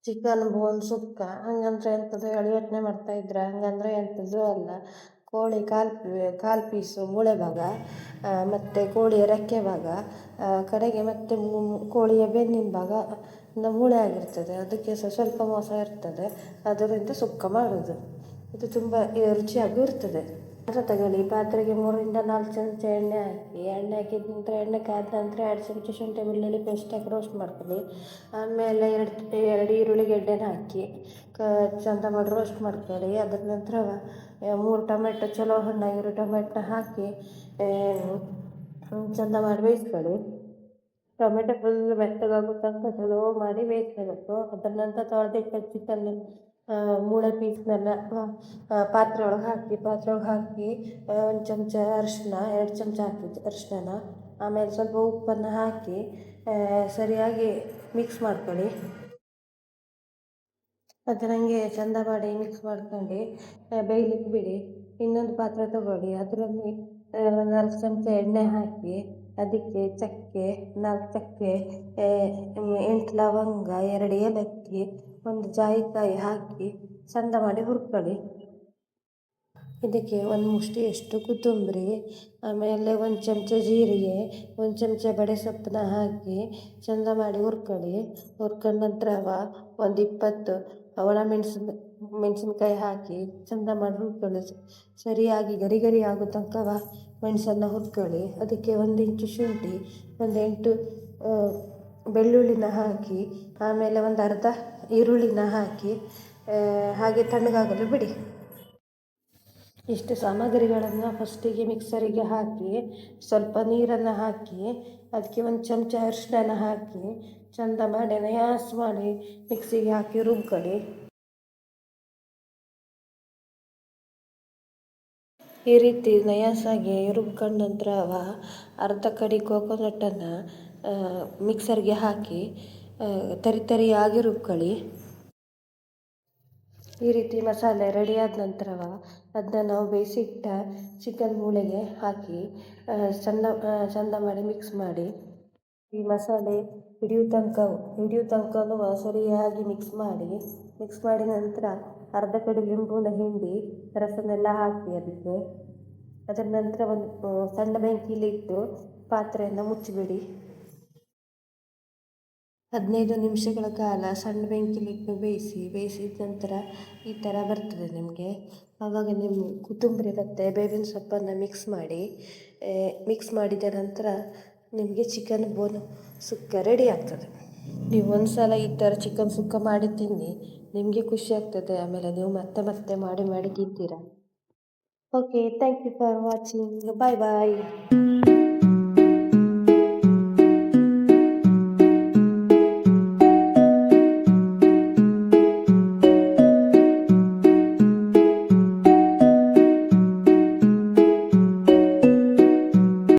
Chicken ಬೋನ್ ಸುಕ್ಕ ಹಂಗಂದ್ರೆ ಎಂಥದ್ದು ಹೇಳಿ ಯೋಚನೆ ಮಾಡ್ತಾಯಿದ್ರೆ ಹಂಗಂದ್ರೆ ಎಂಥದ್ದು ಅಲ್ಲ. ಕೋಳಿ ಕಾಲು ಪೀಸು ಮೂಳೆ ಭಾಗ, ಮತ್ತು ಕೋಳಿಯ ರೆಕ್ಕೆ ಭಾಗ, ಕಡೆಗೆ ಮತ್ತು ಕೋಳಿಯ ಬೆನ್ನಿನ ಭಾಗ ಮೂಳೆ ಆಗಿರ್ತದೆ. ಅದಕ್ಕೆ ಸ್ವಲ್ಪ ಮೋಸ ಇರ್ತದೆ, ಅದರಿಂದ ಸುಕ್ಕ ಮಾಡೋದು. ಇದು ತುಂಬ ರುಚಿಯಾಗೂ ಇರ್ತದೆ. ಪಾತ್ರೆ ತಗೊಳ್ಳಿ, ಪಾತ್ರೆಗೆ 3-4 ಚಮಚ ಎಣ್ಣೆ ಹಾಕಿ, ಎಣ್ಣೆ ಹಾಕಿದ ನಂತರ ಎಣ್ಣೆ ಕಾದ ನಂತರ 2 ಚಮಚ ಶುಂಠಿ ಬೆಳ್ಳುಳ್ಳಿ ಪೇಸ್ಟ್ ಹಾಕಿ ರೋಸ್ಟ್ ಮಾಡ್ಕೊಳ್ಳಿ. ಆಮೇಲೆ 2 ಈರುಳ್ಳಿ ಗೆಡ್ಡೆನ ಹಾಕಿ ಚಂದ ಮಾಡಿ ರೋಸ್ಟ್ ಮಾಡ್ಕೊಳ್ಳಿ. ಅದ್ರ ನಂತರ 3 ಟೊಮೆಟೊ ಚಲೋ ಹಣ್ಣಾಗಿರೋ ಟೊಮೆಟೊ ಹಾಕಿ ಚಂದ ಮಾಡಿ ಬೇಯಿಸ್ಕೊಳ್ಳಿ. ಟೊಮೆಟೊ ಫುಲ್ ಮೆತ್ತಗಾಗೋ ತನಕ ಚಲೋ ಮಾಡಿ ಬೇಯಿಸ್ಕೋಬೇಕು. ಅದ್ರ ನಂತರ ತೊಳೆದಿಟ್ಟ ಚಿಕನ್ ಮೂಳೆ ಪೀಸ್ನೆಲ್ಲ ಪಾತ್ರೆ ಒಳಗೆ ಹಾಕಿ 1 ಚಮಚ ಅರಿಶಿನ, 2 ಚಮಚ ಹಾಕಿದ್ದು ಅರಿಶಿನ, ಆಮೇಲೆ ಸ್ವಲ್ಪ ಉಪ್ಪನ್ನು ಹಾಕಿ ಸರಿಯಾಗಿ ಮಿಕ್ಸ್ ಮಾಡ್ಕೊಳ್ಳಿ. ಅದರಂಗೆ ಚಂದ ಮಾಡಿ ಮಿಕ್ಸ್ ಮಾಡ್ಕೊಂಡು ಬೇಯಲಿಕ್ಕೆ ಬಿಡಿ. ಇನ್ನೊಂದು ಪಾತ್ರೆ ತಗೊಳ್ಳಿ, ಅದರಲ್ಲಿ 4 ಚಮಚ ಎಣ್ಣೆ ಹಾಕಿ ಅದಕ್ಕೆ ಚಕ್ಕೆ, 4 ಚಕ್ಕೆ, 8 ಲವಂಗ, 2 ಏಲಕ್ಕಿ, 1 ಜಾಯಿಕಾಯಿ ಹಾಕಿ ಚಂದ ಮಾಡಿ ಹುರ್ಕೊಳ್ಳಿ. ಇದಕ್ಕೆ 1 ಮುಷ್ಟಿಯಷ್ಟು ಕೊತ್ತಂಬರಿ, ಆಮೇಲೆ 1 ಚಮಚ ಜೀರಿಗೆ, 1 ಚಮಚ ಬಡೆ ಸೊಪ್ಪನ್ನ ಹಾಕಿ ಚಂದ ಮಾಡಿ ಹುರ್ಕೊಳ್ಳಿ. ಹುರ್ಕೊಂಡ ನಂತರ 1 20 ಒಣ ಮೆಣಸಿನ್ಕಾಯಿ ಹಾಕಿ ಚಂದ ಮಾಡಿ ಹುರ್ಕೊಳ್ಳಿ. ಸರಿಯಾಗಿ ಗರಿ ಆಗೋ ತನಕ ಮೆಣಸನ್ನು ಹುರ್ಕೊಳ್ಳಿ. ಅದಕ್ಕೆ 1 ಇಂಚು ಶುಂಠಿ, 1 8 ಬೆಳ್ಳುಳ್ಳಿನ ಹಾಕಿ, ಆಮೇಲೆ 1 ಅರ್ಧ ಈರುಳ್ಳಿನ ಹಾಕಿ ಹಾಗೆ ತಣ್ಣಗಾಗಲು ಬಿಡಿ. ಇಷ್ಟು ಸಾಮಗ್ರಿಗಳನ್ನು ಫಸ್ಟಿಗೆ ಮಿಕ್ಸರಿಗೆ ಹಾಕಿ ಸ್ವಲ್ಪ ನೀರನ್ನು ಹಾಕಿ ಅದಕ್ಕೆ 1 ಚಮಚ ಅರಿಶಿನ ಹಾಕಿ ಚಂದ ಮಾಡಿ ನಯಾಸ್ ಮಾಡಿ ಮಿಕ್ಸಿಗೆ ಹಾಕಿ ರುಬ್ಕೊಳ್ಳಿ. ಈ ರೀತಿ ನಯಾಸಾಗಿ ರುಬ್ಕೊಂಡ ನಂತರ ಅರ್ಧ ಕಡಿ ಕೋಕೋನಟ್ಟನ್ನು ಮಿಕ್ಸರ್ಗೆ ಹಾಕಿ ತರಿಯಾಗಿ ರುಬ್ಕೊಳ್ಳಿ. ಈ ರೀತಿ ಮಸಾಲೆ ರೆಡಿಯಾದ ನಂತರ ಅದನ್ನ ನಾವು ಬೇಯಿಸಿಟ್ಟ ಚಿಕನ್ ಮೂಳೆಗೆ ಹಾಕಿ ಚಂದ ಮಾಡಿ ಮಿಕ್ಸ್ ಮಾಡಿ. ಈ ಮಸಾಲೆ ಹಿಡಿಯೋ ತನಕನೂ ಸರಿಯಾಗಿ ಮಿಕ್ಸ್ ಮಾಡಿದ ನಂತರ ಅರ್ಧ ಕಡಿ ಲಿಂಬುನ ಹಿಂಡಿ ರಸನೆಲ್ಲ ಹಾಕಿ ಅದರ ನಂತರ ಒಂದು ಸಣ್ಣ ಬೆಂಕಿಲಿಟ್ಟು ಪಾತ್ರೆಯನ್ನು ಮುಚ್ಚಿಬಿಡಿ. 15 ನಿಮಿಷಗಳ ಕಾಲ ಸಣ್ಣ ಬೆಂಕಿಲಿಟ್ಟು ಬೇಯಿಸಿದ ನಂತರ ಈ ಥರ ಬರ್ತದೆ ನಿಮಗೆ. ಆವಾಗ ನೀವು ಕೊತ್ತಂಬರಿ ಮತ್ತು ಬೇವಿನ ಸೊಪ್ಪನ್ನು ಮಿಕ್ಸ್ ಮಾಡಿದ ನಂತರ ನಿಮಗೆ ಚಿಕನ್ ಬೋನ್ ಸುಕ್ಕ ರೆಡಿ ಆಗ್ತದೆ. ನೀವು ಒಂದು ಸಲ ಈ ಥರ ಚಿಕನ್ ಸುಕ್ಕ ಮಾಡಿ ತಿನ್ನಿ, ನಿಮಗೆ ಖುಷಿ ಆಗ್ತದೆ. ಆಮೇಲೆ ನೀವು ಮತ್ತೆ ಮಾಡಿ ತಿಂತೀರಾ. Okay, thank you for watching. Bye.